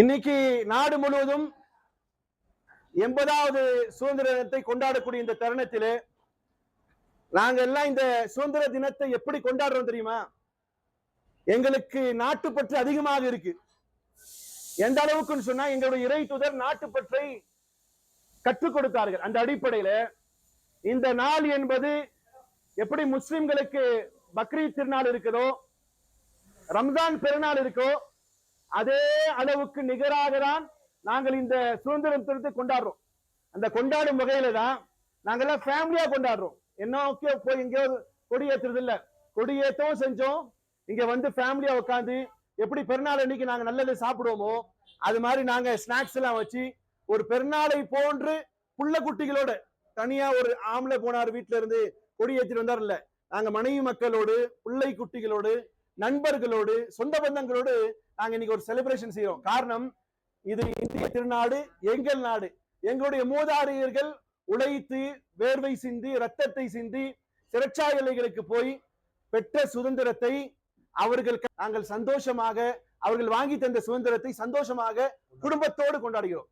இன்னைக்கு நாடு முழுவதும் 80வது சுதந்திர தினத்தை கொண்டாடக்கூடிய இந்த தருணத்திலே நாங்க எல்லாம் இந்த சுதந்திர தினத்தை எப்படி கொண்டாடுறோம் தெரியுமா? எங்களுக்கு நாட்டுப்பற்று அதிகமாக இருக்கு. எந்த அளவுக்குன்னு சொன்னா எங்களுடைய இறை தூதர் நாட்டுப்பற்றை கற்றுக் கொடுத்தார்கள். அந்த அடிப்படையில இந்த நாள் என்பது எப்படி முஸ்லிம்களுக்கு பக்ரீத் திருநாள் இருக்குதோ, ரம்ஜான் பெருநாள் இருக்கோ, அதே அளவுக்கு நிகராக தான் நாங்கள் இந்த சுதந்திர தினத்தை கொண்டாடுறோம். அந்த கொண்டாடும் வகையில தான் நாங்கெல்லாம் ஃபேமிலியா கொண்டாடுறோம். என்னோக்கே போய் எங்கேயோ கொடியேற்றுறது இல்ல, கொடியேற்றவும் செஞ்சோம். இங்க வந்து ஃபேமிலியா உட்காந்து எப்படி பெருநாள் அன்னைக்கு நாங்க நல்லது சாப்பிடுவோமோ அது மாதிரி நாங்க ஸ்நாக்ஸ் எல்லாம் வச்சு ஒரு பெருநாளை போன்று புள்ள குட்டிகளோட, தனியா ஒரு ஆம்பளை போனார் வீட்டுல இருந்து கொடியேற்றி வந்தார் இல்ல, நாங்க மனைவி மக்களோடு, பிள்ளை குட்டிகளோடு, நண்பர்களோடு, சொந்த பந்தங்களோடு நாங்க இன்னைக்கு ஒரு செலிப்ரேஷன் செய்யறோம். காரணம், இது இந்திய திருநாடு, எங்கள் நாடு. எங்களுடைய மூதாதையர்கள் உழைத்து வேர்வை சிந்தி ரத்தத்தை சிந்தி சிறைச்சாலை எல்லைகளுக்கு போய் பெற்ற சுதந்திரத்தை அவர்கள் நாங்கள் சந்தோஷமாக, அவர்கள் வாங்கி தந்த சுதந்திரத்தை சந்தோஷமாக குடும்பத்தோடு கொண்டாடுகிறோம்.